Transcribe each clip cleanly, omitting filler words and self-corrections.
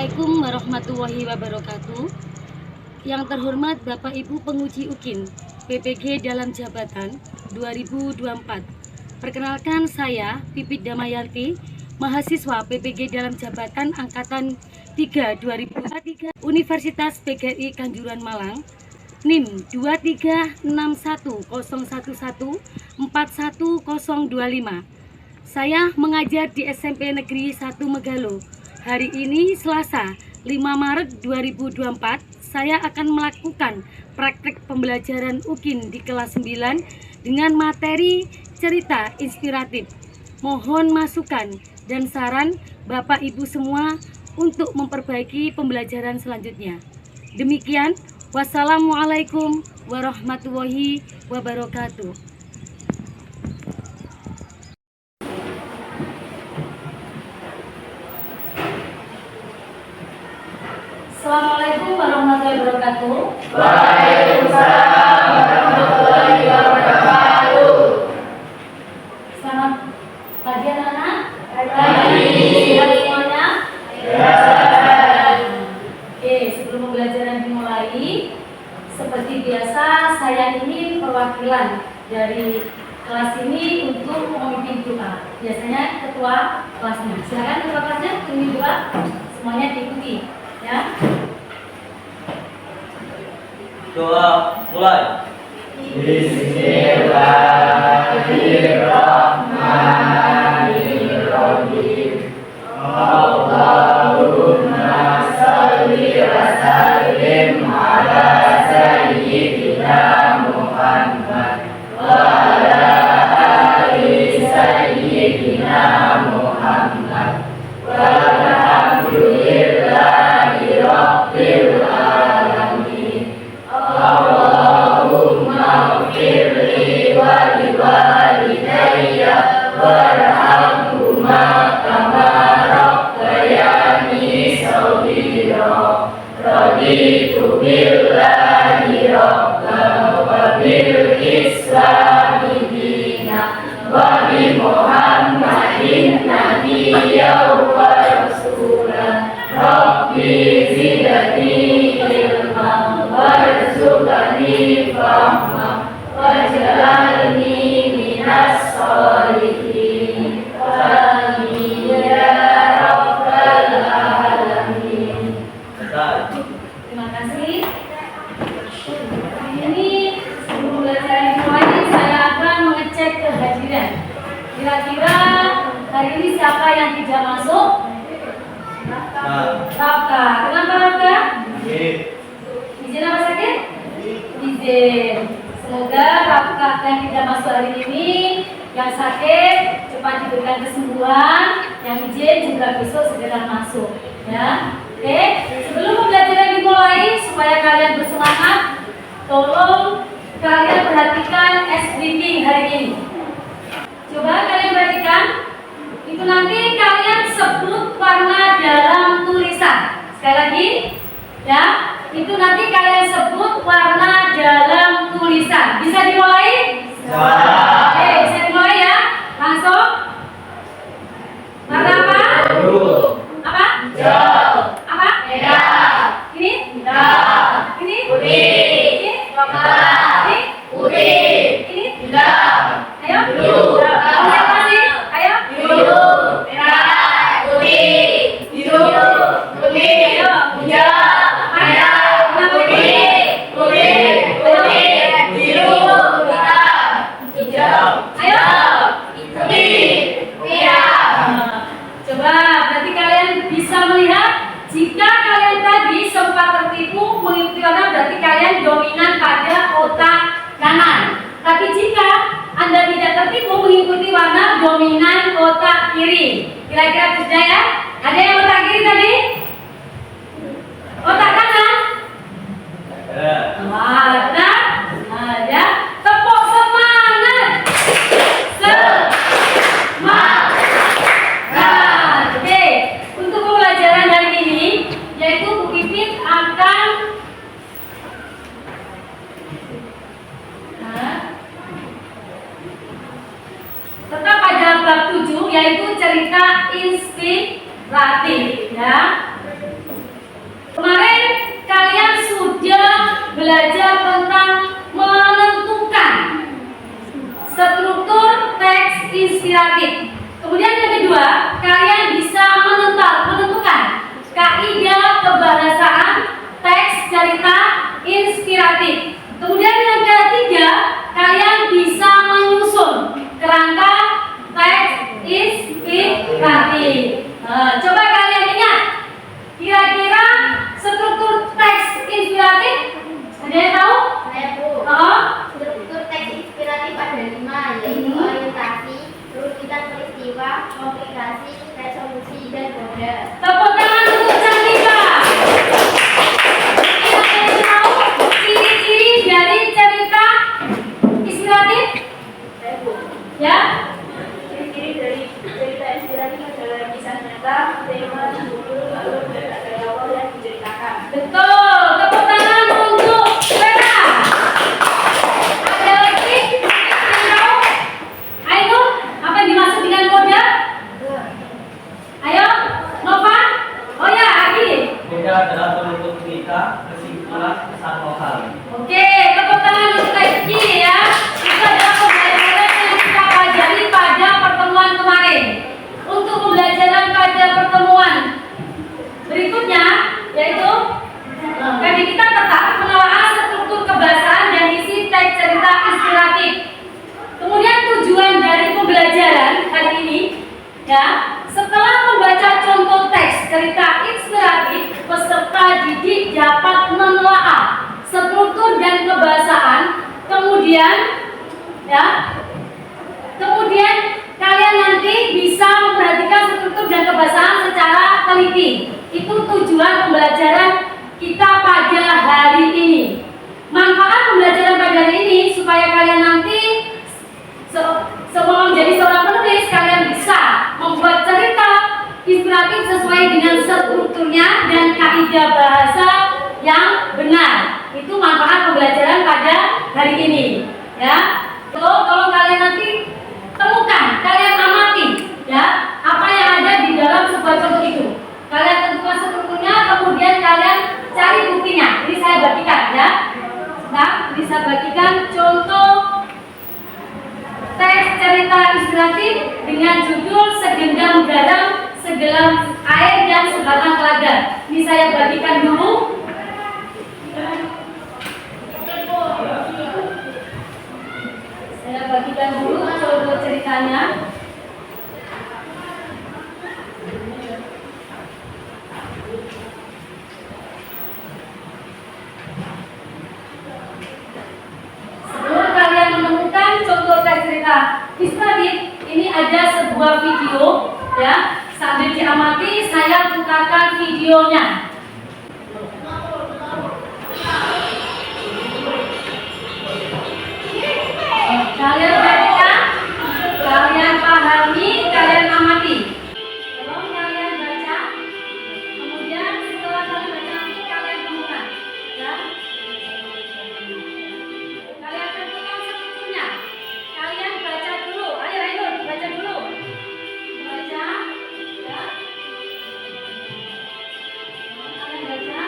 Assalamualaikum warahmatullahi wabarakatuh. Yang terhormat Bapak Ibu Penguji UKIN PPG dalam jabatan 2024. Perkenalkan, saya Pipit Damayanti, mahasiswa PPG dalam jabatan angkatan 3 2023 Universitas PGRI Kanjuruhan Malang, NIM 2361011410025. Saya mengajar di SMP Negeri 1 Megalo. Hari ini Selasa 5 Maret 2024, saya akan melakukan praktek pembelajaran UKIN di kelas 9 dengan materi cerita inspiratif. Mohon masukan dan saran Bapak Ibu semua untuk memperbaiki pembelajaran selanjutnya. Demikian, wassalamualaikum warahmatullahi wabarakatuh. Assalamualaikum warahmatullahi wabarakatuh. Waalaikumsalam warahmatullahi wabarakatuh. Selamat pagi anak-anak. Pagi. Sehat semuanya? Ya. Oke, sebelum pembelajaran dimulai, seperti biasa saya ini perwakilan dari kelas ini untuk memimpin doa. Biasanya ketua kelasnya. Silakan ketua kelasnya memimpin doa. Semuanya diikuti, ya. Doa mulai. Bismillahirrahmanirrahim. Allahumma shalli wa sallim ala sayyidina Muhammad wa ala ali sayyidina Muhammad walhamdulillahi rabbil alamin. Allahumma ighfirli wa liwalidayya warhamhuma kama rabbayani shaghira. Raditu billahi rabban wa bil islami dina wa bi Muhammadin nabiyyan wa rasulan. Rabbi zidni ilman warzuqni fahman waj'alni minas sholihin. Amin ya rabbal alamin. Terima kasih. Ini sebelum belajar dimulai, saya akan mengecek kehadiran. Kira-kira hari ini siapa yang tidak masuk? Rafka. Kenapa Rafka? Izin apa sakit? Izin. Semoga Rafka yang tidak masuk hari ini, yang sakit cepat diberikan kesembuhan, yang izin juga besok segera masuk. Ya. Oke, sebelum pembelajaran dimulai, supaya kalian bersemangat, tolong kalian perhatikan SBB hari ini. Coba kalian perhatikan, itu nanti kalian sebut warna dalam tulisan. Sekali lagi, ya, itu nanti kalian sebut warna dalam tulisan. Bisa dimulai? Oke, bisa dimulai ya. Langsung. Warna apa? Apa? Apa? Ini? Ini? Ini? Ini? Ini? Ayo. Konsentrasi. Ayo. Coba berarti kalian bisa melihat, jika kalian tadi sempat tertipu mengikuti warna, berarti kalian dominan pada otak kanan. Tapi jika Anda tidak tertipu mengikuti warna, dominan otak kiri. Kira-kira sudah ya? Ada yang otak kiri tadi? Otak kanan? Ada. Ada. Tepuk semangat. Oke, untuk pembelajaran hari ini, yaitu Bu Pipit akan tetap pada bab 7, yaitu cerita inspiratif, ya. Kemarin kalian sudah belajar tentang menentukan struktur teks inspiratif. Kemudian yang kedua, kalian bisa menentukan kaidah kebahasaan teks cerita inspiratif. Kemudian yang ketiga, kalian bisa menyusun kerangka teks inspiratif. Coba kalian ingat, kira-kira struktur teks inspiratif ada yang tahu? Saya Bu. Struktur teks inspiratif ada 5, yaitu orientasi, urutan peristiwa, komplikasi, resolusi, dan kode. Tepuk tangan untuk Cantika. Ada yang tahu ciri-ciri dari cerita inspiratif? Saya Bu. Ya? Ciri-ciri dari cerita inspiratif adalah kisah nyata, tema, judul, alur, dan ada awal yang diceritakan. Betul. Tepuk tangan untuk Vera. Ada lagi yang tahu? Ayo, apa yang dimaksud dengan kode? Ayo, Nova. Oh ya, Adi. Kode adalah penutup cerita, kesimpulan, pesan moral. Oke, tepuk tangan untuk Eki ya. Itu adalah pembelajaran yang kita pelajari pada pertemuan kemarin. Untuk pembelajaran pada pertemuan berikutnya, yaitu tadi kita tetap menelaah struktur kebahasaan dan isi teks cerita inspiratif. Kemudian tujuan dari pembelajaran hari ini, ya, setelah membaca contoh teks cerita inspiratif, peserta didik dapat menelaah struktur dan kebahasaan. Kemudian kalian nanti bisa memperhatikan struktur dan kebahasaan secara teliti. Itu tujuan pembelajaran kita pada hari ini. Manfaat pembelajaran pada hari ini supaya kalian nanti sebelum menjadi seorang penulis, kalian bisa membuat cerita inspiratif sesuai dengan strukturnya dan kaidah bahasa yang benar. Itu manfaat pembelajaran pada hari ini, ya. Tolong kalian nanti temukan, kalian amati, ya, apa yang ada di dalam sebuah contoh itu. Kalian tentukan strukturnya, kemudian kalian cari buktinya. Ini saya bagikan, ya. Nah, bisa bagikan contoh teks cerita inspiratif dengan judul Segenggam Garam, Segelam Air, dan Sebatang Telaga. Ini saya bagikan dulu. Saya bagikan dulu contoh ceritanya. Sebelum kalian menemukan contoh teks cerita inspiratif, ini ada sebuah video, ya. Sambil diamati, saya putarkan videonya. Kalian perhatikan, kalian pahami, kalian amati. Tolong kalian baca. Kemudian setelah kalian baca nanti kalian temukan, ya. Kalian tentukan strukturnya. Kalian baca dulu. Ayo, baca dulu. Baca, ya. Kalian baca.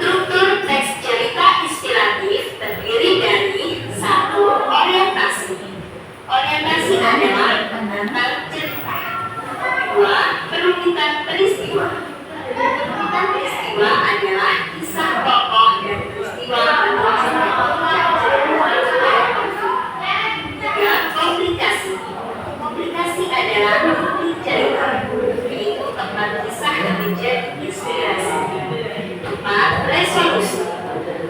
Struktur teks cerita inspiratif terdiri dari 1. Orientasi. Orientasi adalah pengantar cerita. 2. Penulisan peristiwa. Penulisan peristiwa adalah kisah tokoh dan peristiwa menurut Tiga. Komplikasi. Komplikasi adalah bukti cerita, yaitu tempat kisah yang menjadi inspirasi. 4. Resolusi.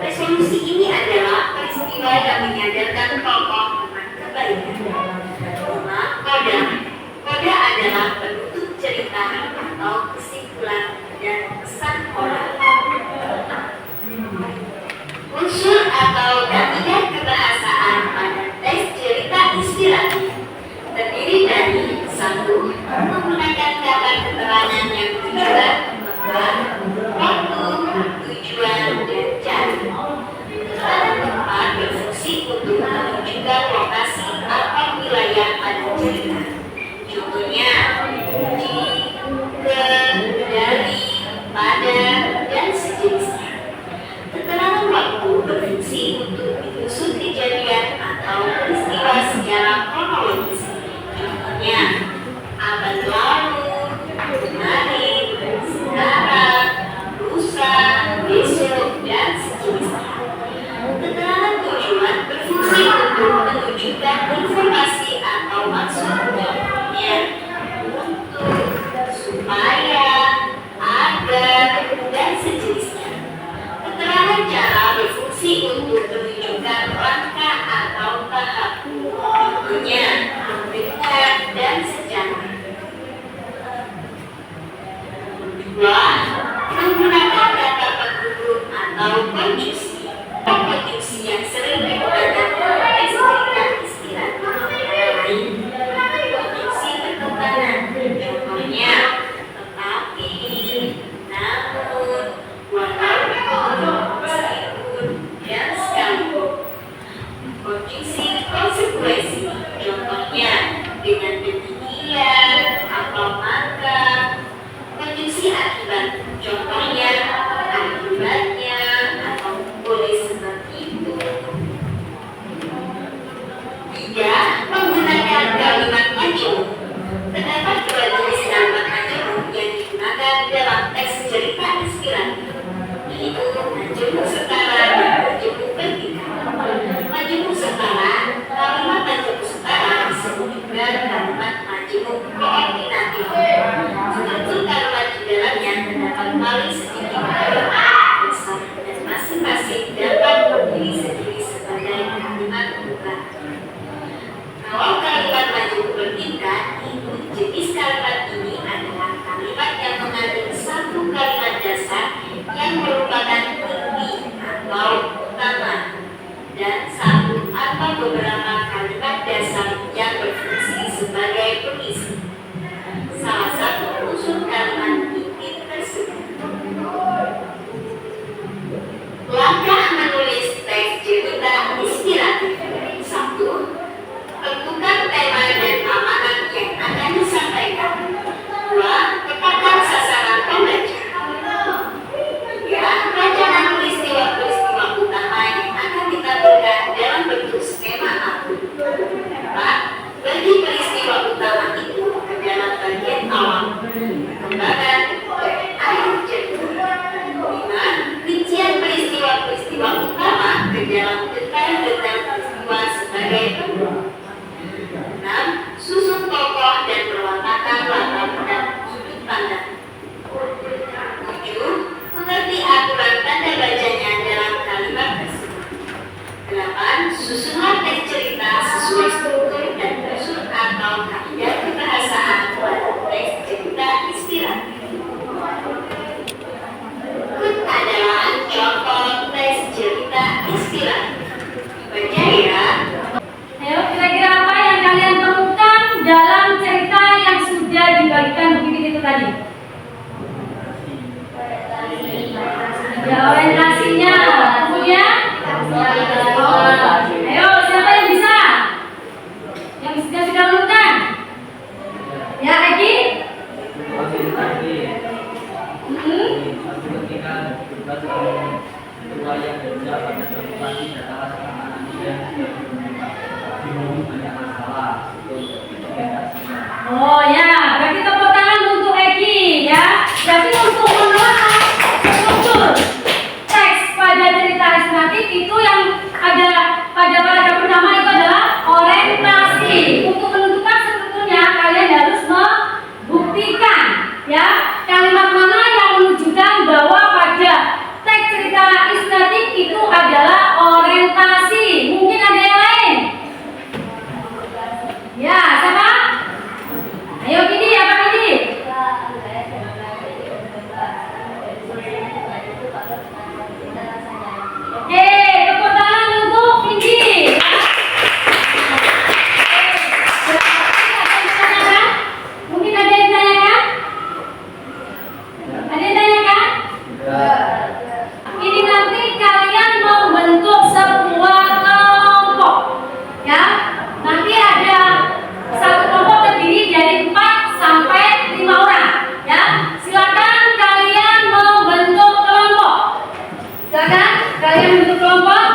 Resolusi ini adalah peristiwa yang menyadarkan tokoh tentang kebaikan. 5. Koda. Koda adalah penutup cerita atau kesimpulan dan pesan moral. Unsur atau kaidah kebahasaan berfungsi untuk menyusun kejadian atau peristiwa secara kronologis. Contohnya, abad lalu, kemarin, sekarang, lusa, besok, dan sejenisnya. Keterangan tujuan berfungsi untuk menunjukkan informasi atau maksud contohnya untuk, supaya, agar, dan sejenisnya. Keterangan cara berfungsi untuk menunjukkan rangka atau tahap, contohnya dengar dan sejarah. Dua, menggunakan kata penghubung atau konjungsi. Konjungsi yang sering digunakan dalam teks cerita inspiratif antara lain konjungsi pertentangan, contohnya tetapi, namun, walaupun, meskipun, dan sekalipun. Konjungsi konsekuensi, contohnya dengan demikian atau maka. Konjungsi akibat, contohnya akibatnya atau oleh sebab itu. Tiga, menggunakan kalimat majemuk. Terdapat dua jenis kalimat majemuk yang digunakan dalam teks cerita inspiratif, yaitu majemuk setara dan majemuk vertikal. Majemuk setara, kalimat majemuk setara disebut juga kalimat majemuk koordinatif. Struktur kalimat di dalamnya terdapat paling sedikit besar dan masing-masing dapat berdiri sendiri sebagai kalimat pembuka. Kalau kalimat majemuk bertingkat, itu jenis kalimat ini adalah kalimat yang mengandung satu kalimat dasar yang merupakan inti atau utama dan satu atau beberapa kalimat dasar yang berfungsi sebagai pengisi. Salah satu unsur kalimat inti tersebut. Langkah menulis teks cerita inspiratif. 1. Tentukan tema dan amanat yang akan disampaikan. 2. Tetapkan sasaran pembaca. 3. Rancangan peristiwa-peristiwa utama yang akan ditampilkan dalam bentuk skema akun. 4. Bagi peristiwa utama itu ke dalam bagian awal, perkembangan, dan akhir cerita. 5. Rincian peristiwa-peristiwa utama ke dalam detail-detail peristiwa sebagai berikut. 6. Susun tokoh dan perwakilan latar dan sudut pandang. 7. Mengerti aturan tanda bacanya dalam kalimat tersebut. 8. Susunlah teks cerita sesuai struktur dan unsur atau kaidah kebahasaan pada teks cerita inspiratif. Berikut adalah contoh teks cerita inspiratif. Baca ya. Ayo, kira-kira apa yang kalian temukan dalam cerita yang sudah dibagikan bukit itu tadi? Ya, orientasinya, kemudian ayo, siapa yang bisa? Yang sudah menemukan? Ya, Egi? Ketika kedua yang kerja pada suatu pagi adalah serangan dia bingung banyak masalah itu orientasinya. Oh ya, berarti tepuk tangan untuk Egi ya. Jadi untuk menelaah struktur teks pada cerita inspiratif itu yang ada pada paragraf pertama itu adalah orientasi. Untuk menentukan strukturnya kalian harus membuktikan ya kalimat mana yang menunjukkan bahwa pada teks cerita inspiratif itu adalah orientasi. Mungkin ada yang lain? Ya, siapa? Ayo gini ya Pak Gini. Oke, tepuk tangan untuk Indi. Mungkin ada yang tanyakan? Ada yang tanyakan? Ini nanti kalian membentuk sebuah kelompok, ya. Nanti ada satu kelompok terdiri dari 4 sampai 5 orang, ya. Silakan kalian membentuk kelompok. Silakan kalian membentuk kelompok.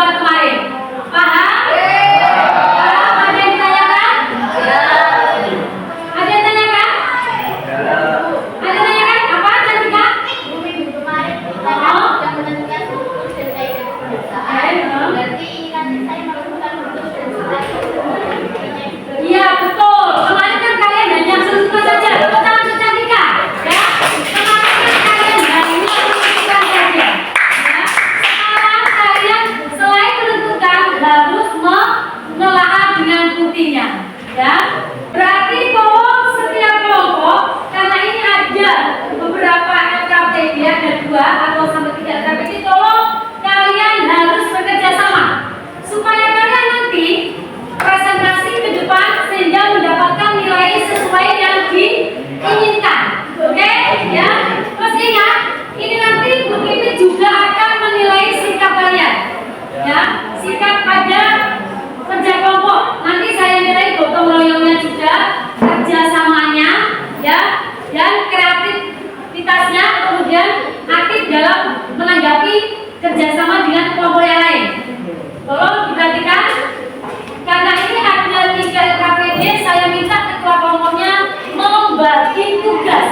debat kemarin. Paham? Paham? Ada yang ditanyakan? Ada yang tanyakan? Ada yang tanyakan? Apa tadi Kak? Minggu kemarin kita sudah menentukan struktur dan kaidah pemeriksaan. Berarti nanti saya melakukan struktur dan kaidah. Iya betul. Kemarin kan kalian hanya sentuhan saja. Tepuk tangan untuk Cantika. Ya. Kemarin kan kalian hanya sentuhan saja. Ya. Sekarang kalian selain menentukan harus menelaah dengan buktinya. Ya. Berarti tolong setiap kelompok karena ini ada beberapa LKPD ada 2 atau sampai 3 LKPD, tolong kalian harus bekerja sama supaya kalian nanti presentasi ke depan sehingga mendapatkan nilai sesuai yang diinginkan. Oke? Ya. Terus ingat, ini nanti Bu Kimi juga akan menilai sikap kalian. Ya, sikap pada kerja kelompok. Nanti saya nilai gotong royongnya juga, kerjasamanya, ya, dan kreativitasnya, kemudian aktif dalam menanggapi kerjasama dengan kelompok yang lain. Tolong diperhatikan. Karena ini ada 3 LKPD, saya minta ketua kelompoknya membagi tugas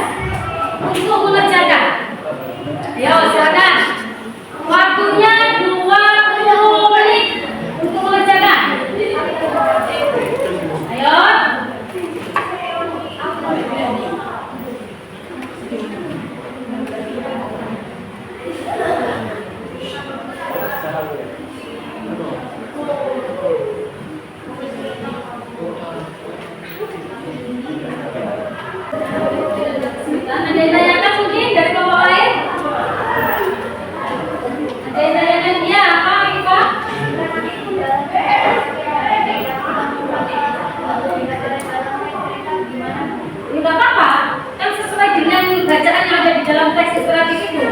untuk mengerjakan. Ayo silakan. Waktunya 20 menit untuk mengerjakan. Ayo. Ada yang tanyakan mungkin dari kelompok lain? Ada yang tanyakan? Iya, apa Iva? Ya nggak apa-apa, kan sesuai dengan bacaan yang ada di dalam teks inspiratif itu.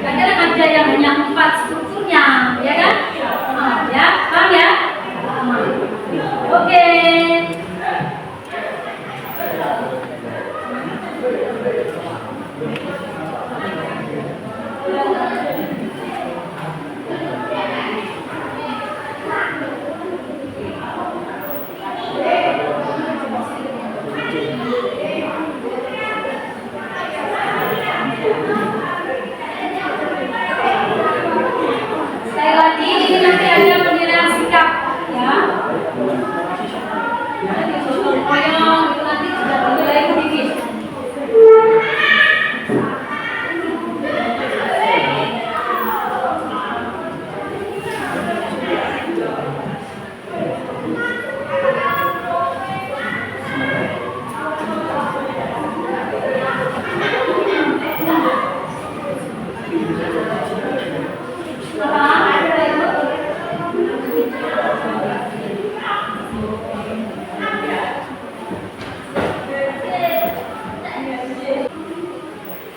Kadang ada yang hanya 4 strukturnya, ya kan? Ya, paham ya? Oke. Sekali lagi, ini nanti ada penilaian sikap, ya. Nanti gotong royong, itu nanti sudah dinilai sedikit.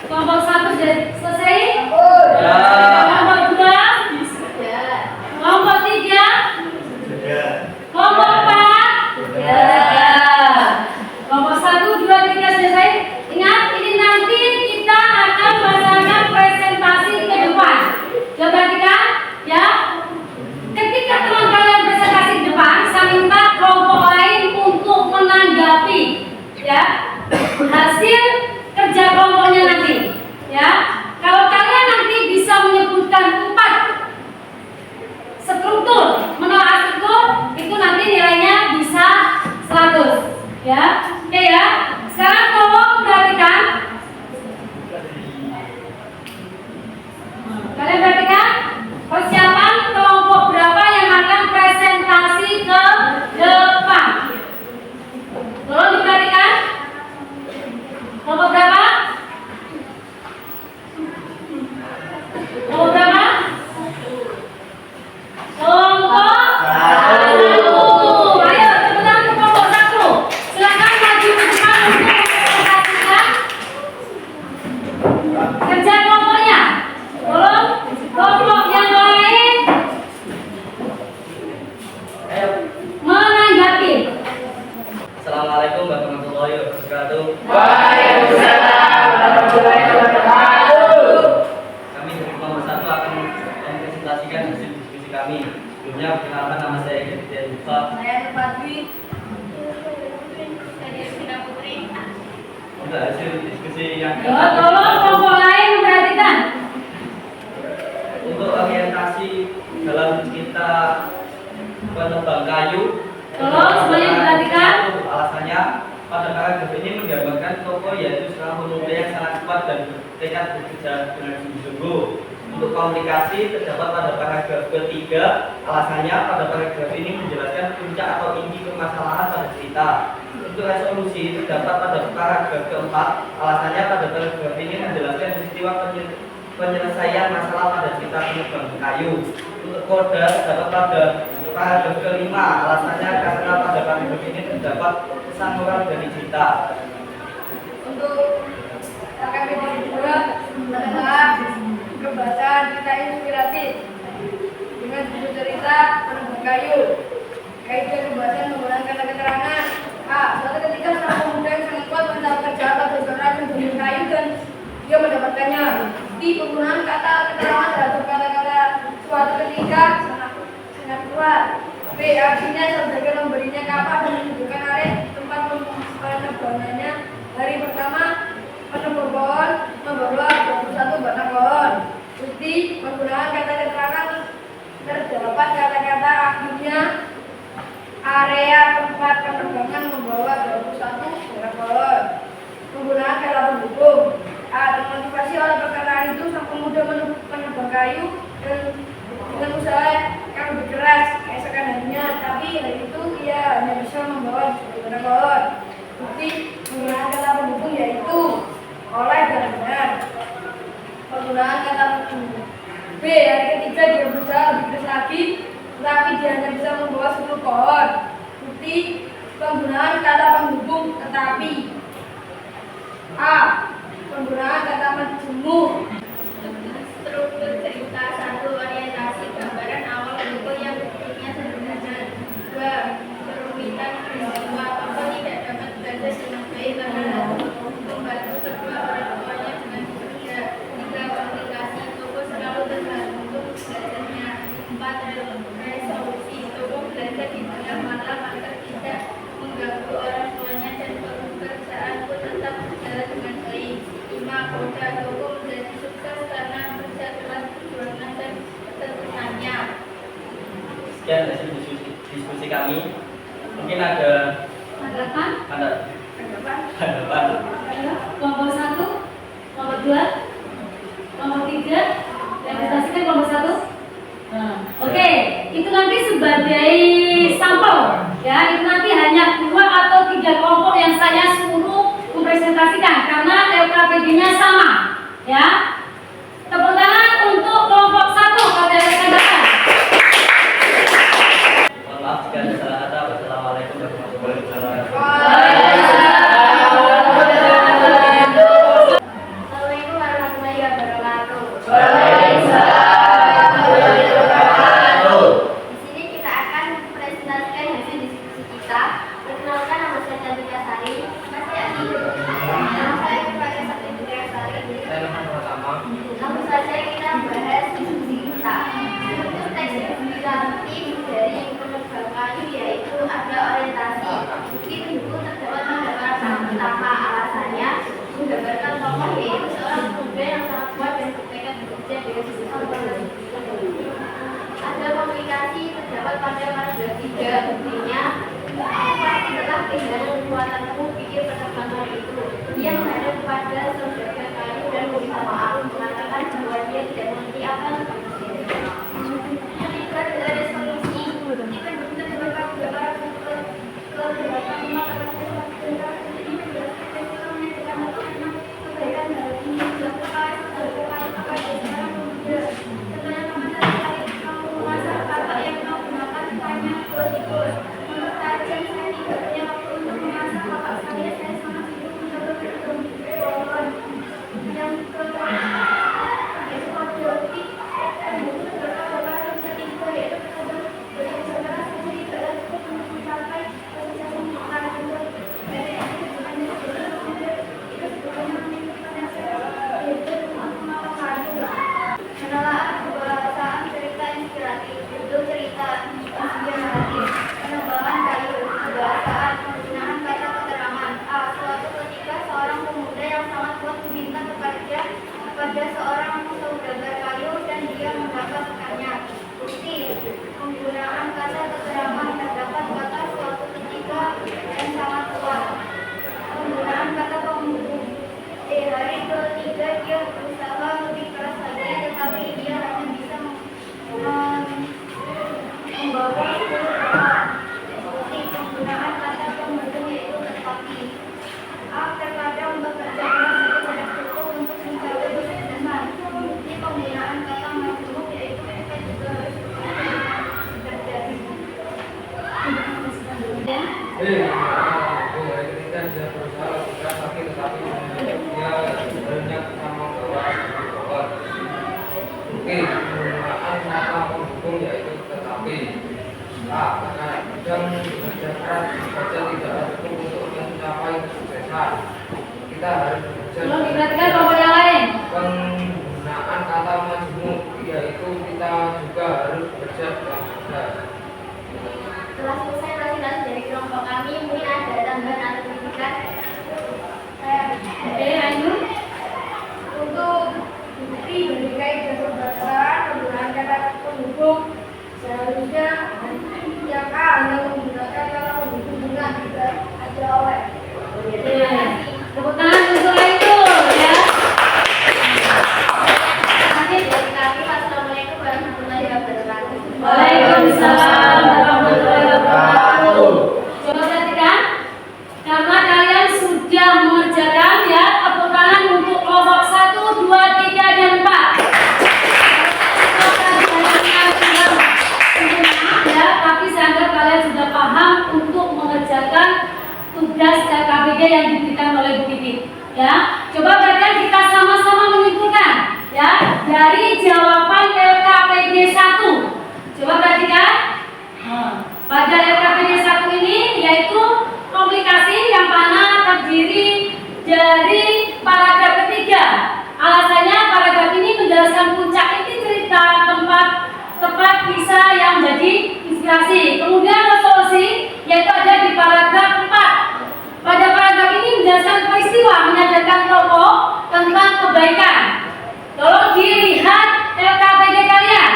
Kelompok 1 sudah selesai? Kelompok 2? Kelompok 3? Kelompok 4? Ya. Kelompok 1, 2, 3 selesai. Ingat, ini nanti kita akan melaksanakan presentasi ke depan. Coba perhatikan, ya. Ketika teman kalian presentasi ke depan, saya minta kelompok lain untuk menanggapi, ya, hasil kerja kelompoknya nanti, ya. Kalau kalian nanti bisa menyebutkan 4 struktur, menolak struktur, itu nanti nilainya bisa 100, ya. Oke ya. Sekarang tolong perhatikan. Kalian perhatikan persiapan kelompok berapa yang akan presentasi ke depan. Tolong diperhatikan. Kelompok berapa? Kelompok berapa? Kelompok 1. Ayo teman-teman ke kelompok 1. Silakan maju ke depan untuk mempresentasikan kerja kelompoknya. Tolong kelompok yang lain menanggapi. Assalamualaikum warahmatullahi wabarakatuh. Waalaikumsalam warahmatullahi wabarakatuh. Kami dari kelompok 1 akan mempresentasikan hasil diskusi kami. Sebelumnya perkenalkan nama saya Christian Musa. Saya Nurfadwi. Saya Yasmina Putri. Untuk hasil diskusi yang Tolong kelompok lain memperhatikan. untuk orientasi dalam kita penebang kayu. Tolong semuanya perhatikan. Satu, alasannya pada paragraf ini menggambarkan tokoh yaitu seorang pemuda yang sangat kuat dan bertekad bekerja dengan sungguh-sungguh. Untuk komunikasi terdapat pada paragraf ketiga. Alasannya pada paragraf ini menjelaskan puncak atau inti permasalahan pada cerita. Untuk resolusi terdapat pada paragraf keempat. Alasannya pada paragraf ini menjelaskan peristiwa penyelesaian masalah pada cerita penebang kayu. Untuk kode terdapat pada paragraf kelima. Alasannya karena pada paragraf ini terdapat pesan moral dari cerita. Untuk KKP 2 adalah pembacaan cerita inspiratif dengan judul cerita penebang kayu. Kaidah pembahasan menggunakan kata keterangan. A. Suatu ketika seorang pemuda yang sangat kuat mencari kerja atau bergerak menjadi kayu dan dia mendapatkannya. B. Penggunaan kata keterangan terhadap kata-kata suatu ketika sangat kuat. B. Artinya saudara memberinya kapak dan menunjukkan area tempat penebangannya. Hari pertama menebang pohon membawa 21 batang pohon. Bukti penggunaan kata keterangan terdapat kata-kata akhirnya area tempat penerbangan membawa 21 batang pohon. Penggunaan kata pendukung. A. Termotivasi oleh perkataan itu sang pemuda menebang kayu dan dengan usaha yang lebih keras keesokan harinya, tapi hari itu ia hanya bisa membawa 21 batang pohon. Bukti penggunaan kata pendukung yaitu oleh dan benar. Penggunaan kata pendukung. B. Hari ketiga dia berusaha lebih keras lagi, tetapi dia hanya bisa membawa 10 pohon. Bukti penggunaan kata pendukung tetapi. A. Penggunaan kata majemuk. Struktur cerita. 1. Orientasi gambaran awal buku yang bentuknya sederhana. 2. Kerumitan peristiwa tokoh tidak dapat belajar dengan baik karena membantu kedua orang tuanya dengan bekerja. 3. Komplikasi tokoh selalu tergantung belajarnya. 4. Resolusi tokoh belajar di tengah malam agar tidak mengganggu orang tuanya dan pekerjaan pun tetap berjalan dengan baik. 5. Kode tokoh menjadi sukses karena kerja keras perjuangan dan ketekunan. Sekian hasil diskusi kami. Mungkin ada Tanggapan? hadapan. Kelompok 1, kelompok 2, kelompok 3, yang disaksikan kelompok 1. Oke, itu nanti sebagai sampel, ya. Itu nanti hanya 2 atau 3 kelompok yang saya suruh mempresentasikan karena LKPD-nya sama, ya. Tepuk tangan untuk kelompok 1 pada rekan-rekan. Mohon maaf jika ada salah kata. Wassalamualaikum warahmatullahi wabarakatuh. Assalamualaikum warahmatullahi wabarakatuh. Di sini kita akan presentasikan hasil diskusi kita. Perkenalkan, nama saya Cantika Sari. Masih Adi. Nama saya Kepada Sakti Sari. Langsung saja Ini kan dia berusaha lakukan tetapi dia banyak sama bawah. Oke, penggunaan kata pendukung yaitu tetapi. Karena bidang mengerjakan saja tidak cukup untuk mencapai kesuksesan. Kita harus bekerja. Belum diperhatikan kelompok yang lain. Penggunaan kata majemuk yaitu kita juga harus bekerja dengan benar. Setelah selesai presentasi dari kelompok kami, mungkin ada tambahan atau kritikan? Oke, Ainun. Untuk bukti berbagai dasar bahasa penggunaan kata pendukung seharusnya yang A hanya menggunakan kata pendukung dengan tidak ada oleh. Tepuk tangan untuk Ainun ya. Nanti dari kami, wassalamualaikum warahmatullahi wabarakatuh. Waalaikumsalam warahmatullahi wabarakatuh. Coba perhatikan, karena kalian sudah mengerjakan ya, tepuk tangan untuk kelompok 1, 2, 3, dan 4. Ya, tapi saya anggap kalian sudah paham untuk mengerjakan tugas LKPD yang diberikan oleh Bu Pipit. Ya, coba perhatikan kita sama-sama menyimpulkan ya dari jawaban LKPD 1. Coba perhatikan. Pada LKPD 1 ini yaitu komplikasi yang mana terdiri dari paragraf ketiga. Alasannya paragraf ini menjelaskan puncak inti cerita, tempat kisah yang menjadi inspirasi. Kemudian resolusi yaitu ada di paragraf 4. Pada paragraf ini menjelaskan peristiwa menyadarkan tokoh tentang kebaikan. Tolong dilihat LKPD kalian.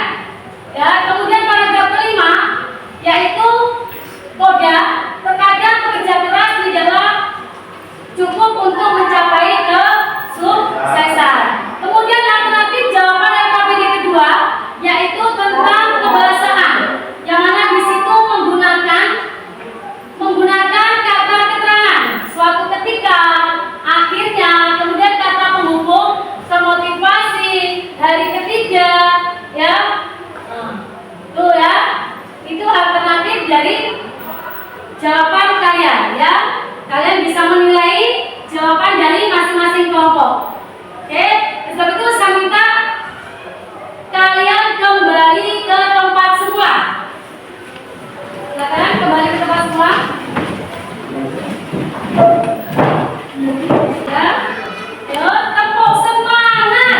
Ya, kemudian paragraf kelima yaitu koda, terkadang bekerja keras tidaklah cukup untuk mencapai kesuksesan. Kemudian alternatif jawaban LKPD kedua yaitu tentang kebahasaan, yang mana di situ menggunakan kata keterangan suatu ketika, akhirnya, kemudian kata penghubung, termotivasi, hari ketiga, ya. Tuh ya, itu alternatif dari jawaban kalian ya. Kalian bisa menilai jawaban dari masing-masing kelompok. Oke, sebab itu saya minta kalian kembali ke tempat semula. Silakan kembali ke tempat semula. Ya, yuk tepuk semangat.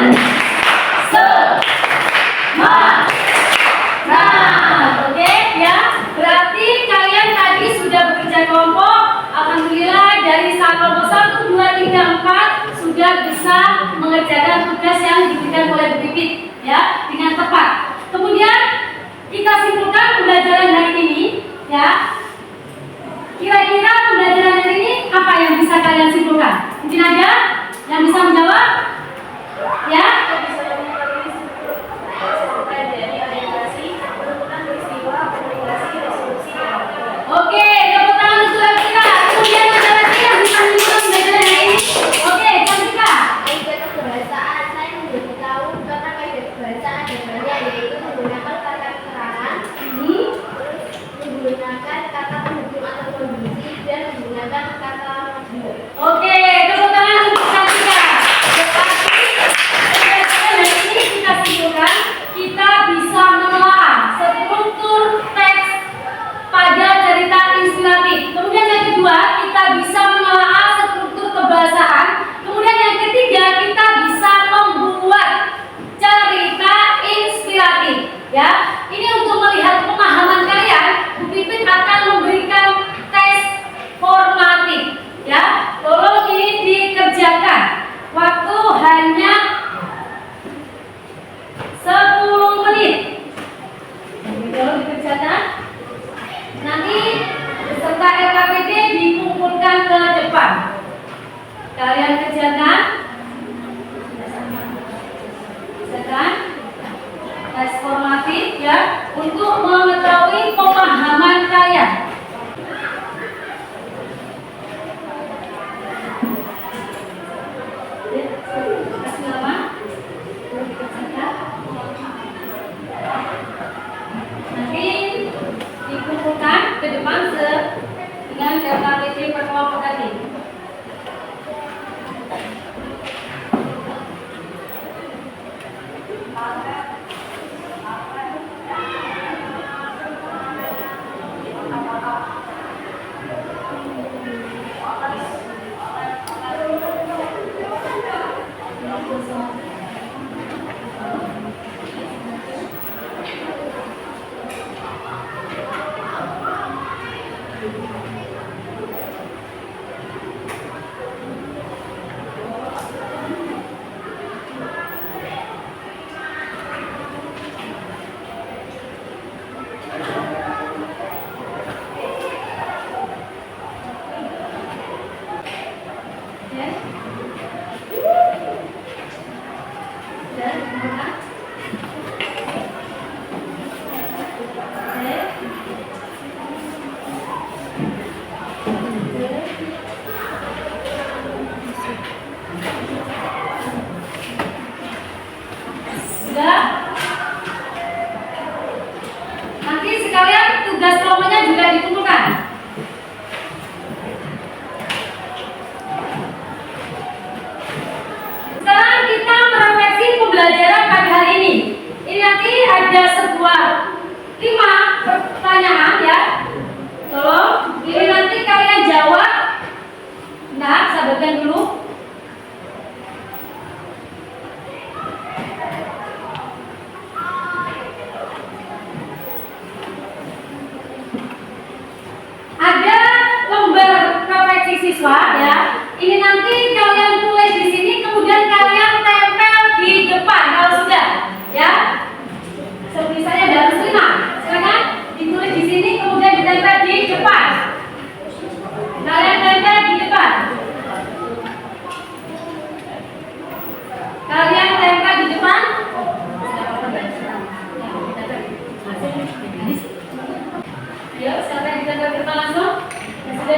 Nah, oke ya. Berarti kalian tadi sudah bekerja kelompok. Alhamdulillah dari kelompok 1, 2, 3, 4 sudah bisa mengerjakan tugas yang diberikan oleh Bu Pipit ya dengan tepat. Kemudian kita simpulkan pembelajaran hari ini ya. Kira-kira pembelajaran hari ini apa yang bisa kalian simpulkan? Mungkin ada yang bisa menjawab? Ya? Oke, tepuk tangan untuk Cantika. Kemudian ada lagi yang bisa menyimpulkan pembelajaran hari ini? Oke, Cantika. Kaidah kebahasaan, saya menjadi tahu karena kaidah kebahasaan ada banyak, yaitu menggunakan kata keterangan, menggunakan kata pendukung atau kondisi, dan menggunakan kata majemuk. Oke, tepuk tangan untuk Cantika. Berarti pembelajaran hari ini kita simpulkan kita bisa menelaah struktur teks pada cerita inspiratif. Kemudian yang kedua, kita bisa menelaah struktur kebahasaan. Kemudian yang ketiga, kita bisa membuat cerita inspiratif. Ya, ini untuk melihat pemahaman kalian. Bu Pipit akan memberikan tes formatif. Ya, tolong ini dikerjakan. Waktu hanya 10 menit. Tolong dikerjakan. Nanti peserta LKPD dikumpulkan ke depan. Kalian kerjakan. Tes formatif ya untuk mengetahui pemahaman kalian. Kasih nama. Nanti dikumpulkan ke depan dengan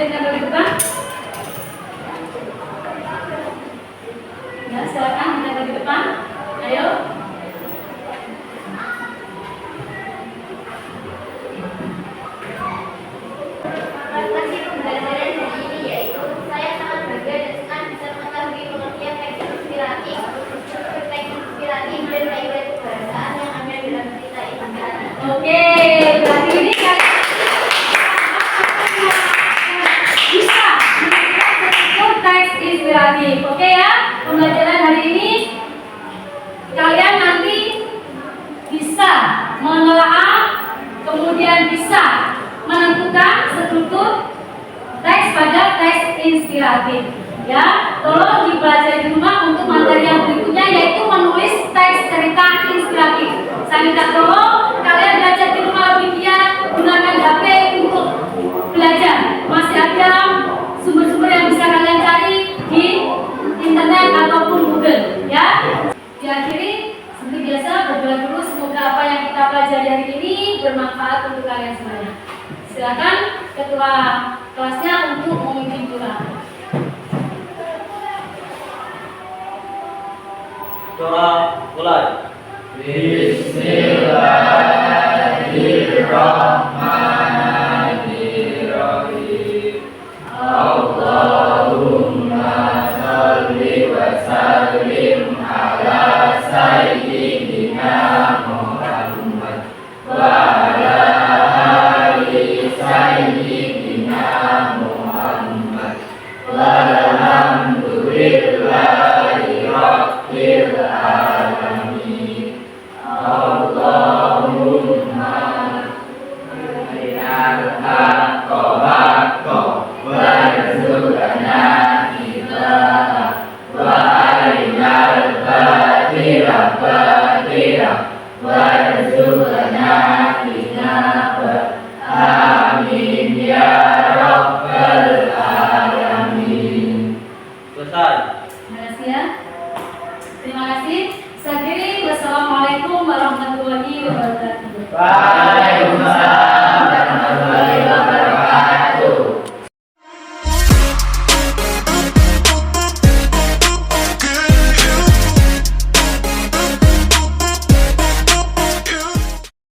ditempel di depan. Ya, silakan ditempel di depan. Ayo. Motivasi pembelajaran hari ini yaitu saya sangat bangga dan senang bisa mengetahui pengertian teks inspiratif, struktur teks inspiratif dan baik-baik kebahasaan yang ada dalam cerita inspiratif. Oke, berarti ini kalian bisa menentukan teks inspiratif. Oke ya, pembelajaran hari ini kalian nanti bisa menelaah, kemudian bisa menentukan struktur teks pada teks inspiratif. Ya, tolong dipelajari di rumah untuk materi yang berikutnya yaitu menulis teks cerita inspiratif. Saya minta tolong kalian belajar di rumah lebih giat, gunakan HP untuk belajar. Masih ada sumber-sumber yang bisa kalian cari di internet ataupun Google. Ya, diakhiri seperti biasa berdoa dulu semoga apa yang kita pelajari hari ini bermanfaat untuk kalian semuanya. Silakan ketua kelasnya untuk memimpin doa. Doa mulai. Bismillahirrahmanirrahim. Allahumma sholli wa sallim ala sayyidina Muhammad wa ala ali sayyidina Muhammad walhamdulillahi rabbil alamin. Allahumma arinal haqqa haqqa warzuqna ittiba'ah wa arinal batila batila warzuqna ijtinabah. Amin ya rabbal alamin. Selesai. Terima kasih ya. Terima kasih. Saya akhiri. Wassalamualaikum warahmatullahi wabarakatuh. Waalaikumsalam warahmatullahi wabarakatuh.